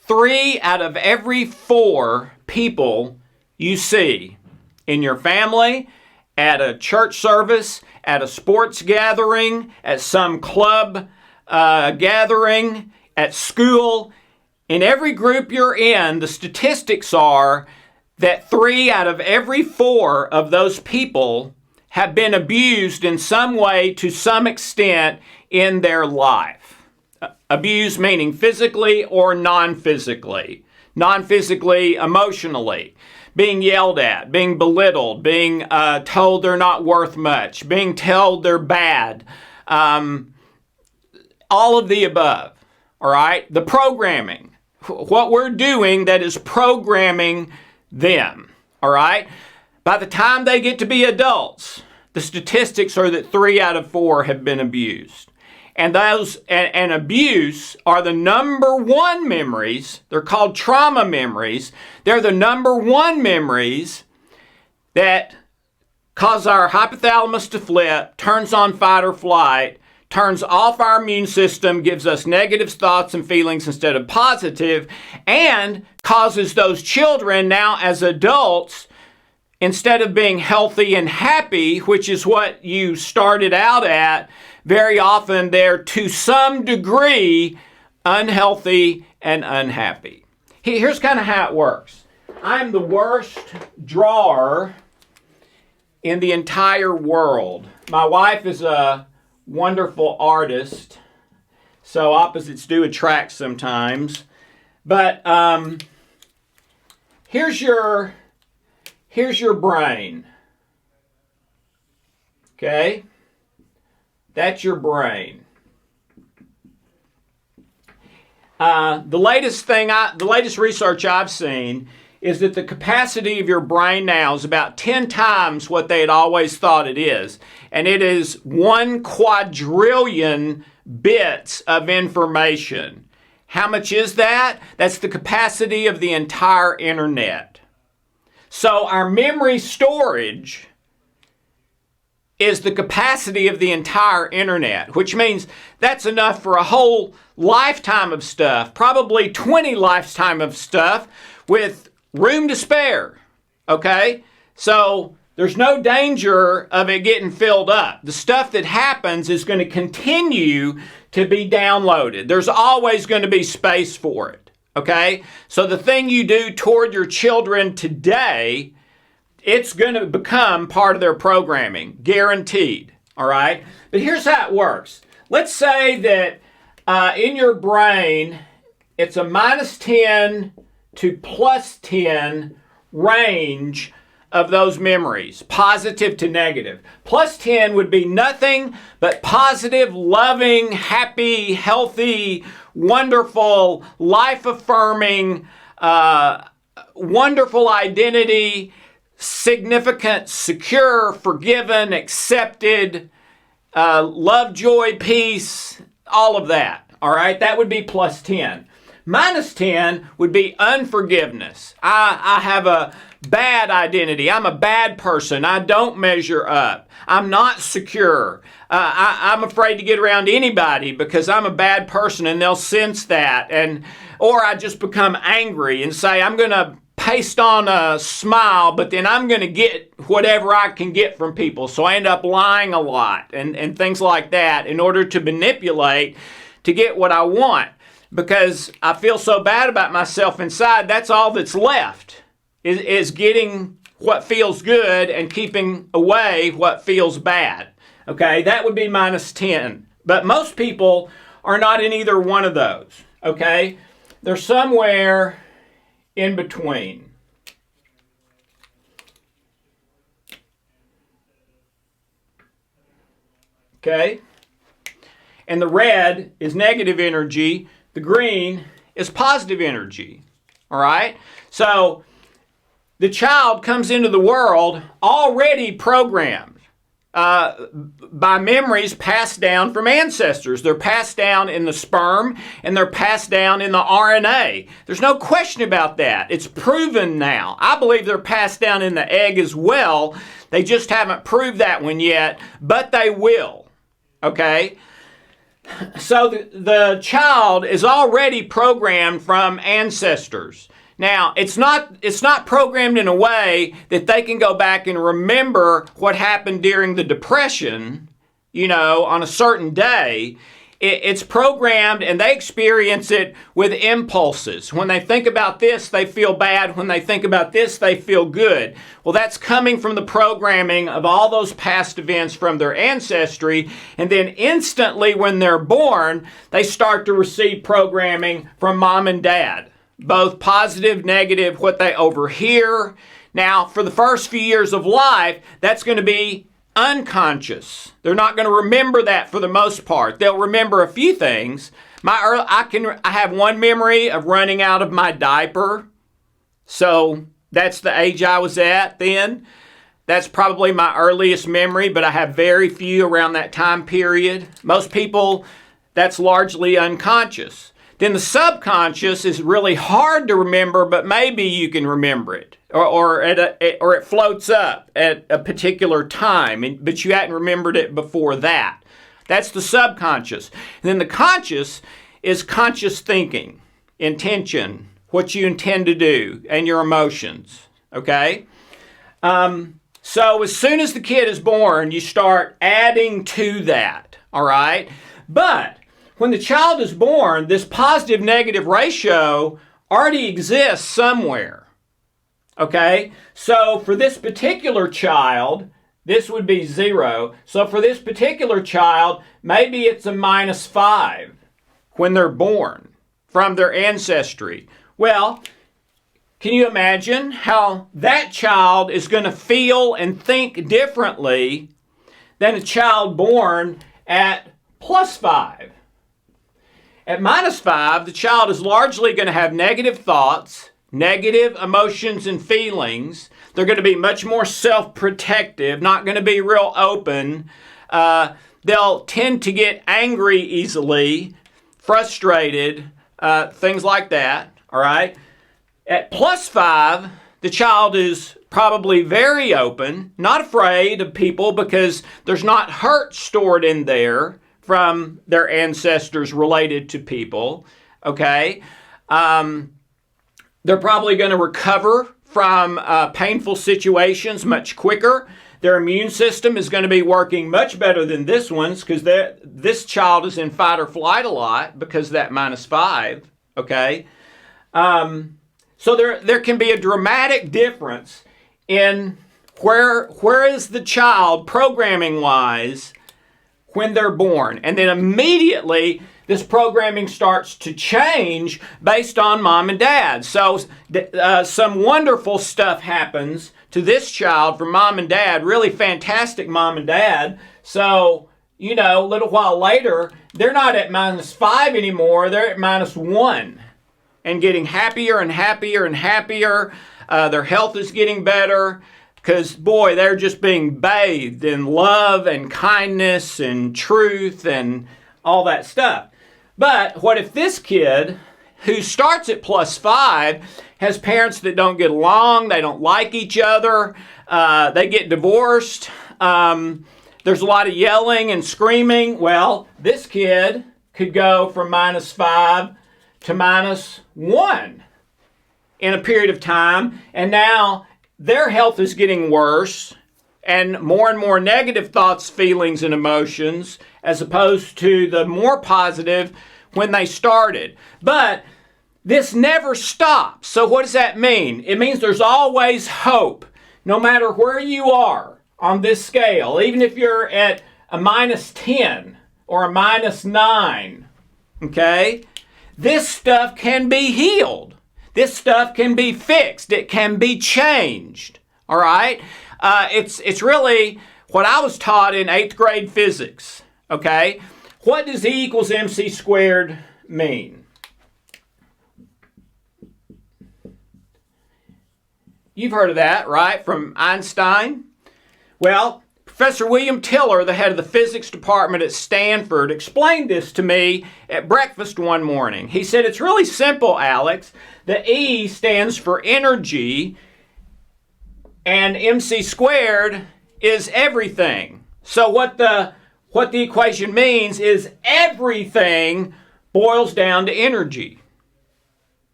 3 out of every 4 people you see in your family, at a church service, at a sports gathering, at some club gathering, at school, in every group you're in, the statistics are that 3 out of every 4 of those people have been abused in some way to some extent in their life. Abused meaning physically or non-physically. Non-physically, emotionally. Being yelled at, being belittled, being told they're not worth much, being told they're bad. All of the above, all right? The programming. What we're doing that is programming them, all right? By the time they get to be adults, the statistics are that 3 out of 4 have been abused. And those and abuse are the number 1 memories. They're called trauma memories. They're the number 1 memories that cause our hypothalamus to flip, turns on fight or flight, turns off our immune system, gives us negative thoughts and feelings instead of positive, and causes those children now as adults, instead of being healthy and happy, which is what you started out at, very often they're to some degree unhealthy and unhappy. Here's kind of how it works. I'm the worst drawer in the entire world. My wife is a wonderful artist, so opposites do attract sometimes. But here's your brain. Okay? That's your brain. The latest research I've seen is that the capacity of your brain now is about 10 times what they had always thought it is. And it is 1 quadrillion bits of information. How much is that? That's the capacity of the entire internet. So our memory storage is the capacity of the entire internet, which means that's enough for a whole lifetime of stuff, probably 20 lifetime of stuff with room to spare, okay? So there's no danger of it getting filled up. The stuff that happens is going to continue to be downloaded. There's always going to be space for it, okay? So the thing you do toward your children today, it's going to become part of their programming, guaranteed, all right? But here's how it works. Let's say that in your brain, it's a -10 to +10 range of those memories, positive to negative. +10 would be nothing but positive, loving, happy, healthy, wonderful, life-affirming, wonderful identity, significant, secure, forgiven, accepted, love, joy, peace, all of that. All right, that would be +10. -10 would be unforgiveness. I have a bad identity. I'm a bad person. I don't measure up. I'm not secure. I'm afraid to get around anybody because I'm a bad person and they'll sense that. Or I just become angry and say, I'm going to paste on a smile, but then I'm going to get whatever I can get from people. So I end up lying a lot and things like that in order to manipulate to get what I want. Because I feel so bad about myself inside, that's all that's left, is getting what feels good and keeping away what feels bad. Okay, that would be -10. But most people are not in either one of those. Okay, they're somewhere in between. Okay, and the red is negative energy. The green is positive energy, all right? So the child comes into the world already programmed by memories passed down from ancestors. They're passed down in the sperm and they're passed down in the RNA. There's no question about that. It's proven now. I believe they're passed down in the egg as well. They just haven't proved that one yet, but they will, okay? So the child is already programmed from ancestors. Now, it's not programmed in a way that they can go back and remember what happened during the Depression, on a certain day. It's programmed and they experience it with impulses. When they think about this, they feel bad. When they think about this, they feel good. Well, that's coming from the programming of all those past events from their ancestry. And then instantly when they're born, they start to receive programming from mom and dad, both positive, negative, what they overhear. Now, for the first few years of life, that's going to be unconscious. They're not going to remember that for the most part. They'll remember a few things. I have one memory of running out of my diaper. So that's the age I was at then. That's probably my earliest memory, but I have very few around that time period. Most people, that's largely unconscious. Then the subconscious is really hard to remember, but maybe you can remember it. Or it floats up at a particular time, but you hadn't remembered it before that. That's the subconscious. And then the conscious is conscious thinking, intention, what you intend to do, and your emotions. Okay? So as soon as the kid is born, you start adding to that. All right? But when the child is born, this positive-negative ratio already exists somewhere. Okay, so for this particular child, this would be 0. So for this particular child, maybe it's a -5 when they're born from their ancestry. Well, can you imagine how that child is going to feel and think differently than a child born at +5? At -5, the child is largely going to have negative thoughts, negative emotions and feelings. They're going to be much more self-protective, not going to be real open. They'll tend to get angry easily, frustrated, things like that. All right. At +5, the child is probably very open, not afraid of people because there's not hurt stored in there from their ancestors related to people. Okay. They're probably going to recover from painful situations much quicker. Their immune system is going to be working much better than this one's because this child is in fight or flight a lot because of that -5. Okay, so there can be a dramatic difference in where is the child programming wise when they're born, and then immediately this programming starts to change based on mom and dad. So some wonderful stuff happens to this child from mom and dad, really fantastic mom and dad. So, a little while later, they're not at -5 anymore, they're at -1 and getting happier and happier and happier. Their health is getting better because, boy, they're just being bathed in love and kindness and truth and all that stuff. But what if this kid, who starts at +5, has parents that don't get along, they don't like each other, they get divorced, there's a lot of yelling and screaming? Well, this kid could go from -5 to -1 in a period of time, and now their health is getting worse, and more negative thoughts, feelings, and emotions, as opposed to the more positive when they started. But this never stops. So what does that mean? It means there's always hope, no matter where you are on this scale, even if you're at a -10 or a -9, okay? This stuff can be healed. This stuff can be fixed. It can be changed, all right? It's really what I was taught in 8th grade physics, okay? What does E equals MC squared mean? You've heard of that, right, from Einstein? Well, Professor William Tiller, the head of the physics department at Stanford, explained this to me at breakfast one morning. He said, it's really simple, Alex. The E stands for energy, and MC squared is everything. So what the what the equation means is everything boils down to energy.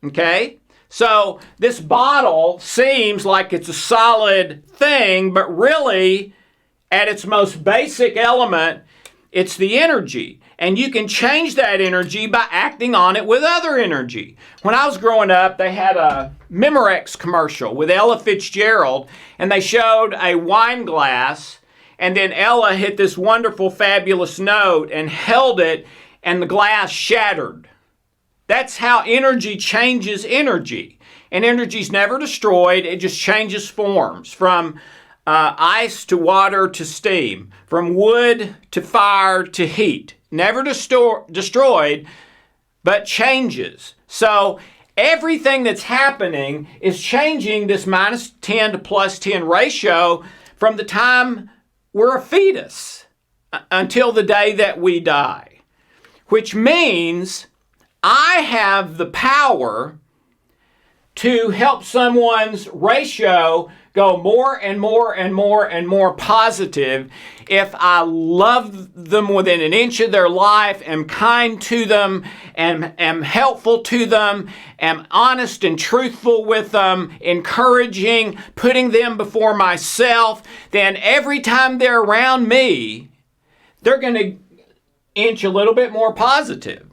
Okay? So this bottle seems like it's a solid thing, but really, at its most basic element, it's the energy. And you can change that energy by acting on it with other energy. When I was growing up, they had a Memorex commercial with Ella Fitzgerald, and they showed a wine glass, and then Ella hit this wonderful, fabulous note and held it, and the glass shattered. That's how energy changes energy. And energy's never destroyed, it just changes forms from ice to water to steam, from wood to fire to heat. Never destroyed, but changes. So everything that's happening is changing this minus 10 to plus 10 ratio from the time we're a fetus until the day that we die. Which means I have the power to help someone's ratio go more and more and more and more positive if I love them within an inch of their life, am kind to them, am helpful to them, am honest and truthful with them, encouraging, putting them before myself. Then every time they're around me, they're going to inch a little bit more positive.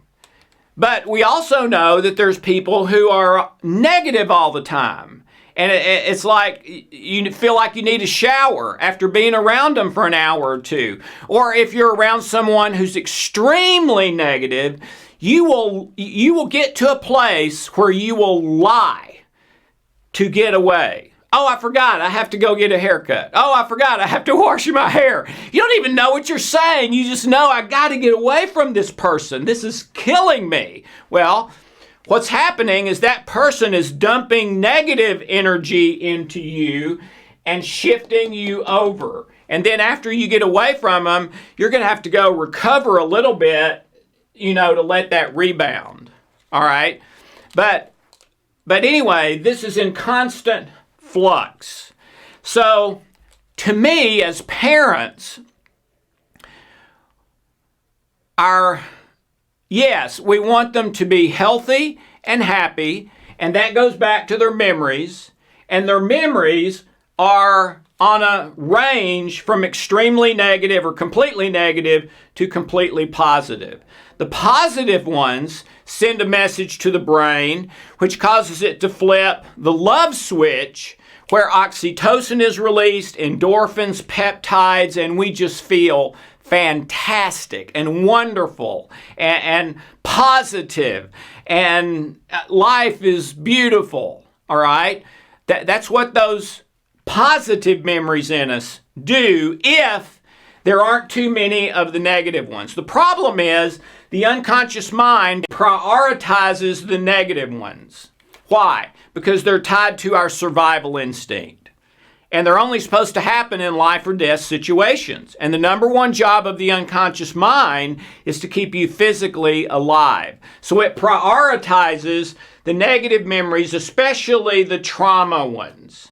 But we also know that there's people who are negative all the time. And it's like you feel like you need a shower after being around them for an hour or two. Or if you're around someone who's extremely negative, you will get to a place where you will lie to get away. Oh, I forgot, I have to go get a haircut. Oh, I forgot, I have to wash my hair. You don't even know what you're saying. You just know, I got to get away from this person. This is killing me. Well, what's happening is that person is dumping negative energy into you and shifting you over. And then after you get away from them, you're going to have to go recover a little bit, to let that rebound. All right? But anyway, this is in constant flux. So, to me, as parents, yes, we want them to be healthy and happy, and that goes back to their memories, and their memories are on a range from extremely negative or completely negative to completely positive. The positive ones send a message to the brain, which causes it to flip the love switch, where oxytocin is released, endorphins, peptides, and we just feel fantastic and wonderful and positive, and life is beautiful, all right? That's what those positive memories in us do if there aren't too many of the negative ones. The problem is the unconscious mind prioritizes the negative ones. Why? Because they're tied to our survival instinct. And they're only supposed to happen in life or death situations. And the number one job of the unconscious mind is to keep you physically alive. So it prioritizes the negative memories, especially the trauma ones.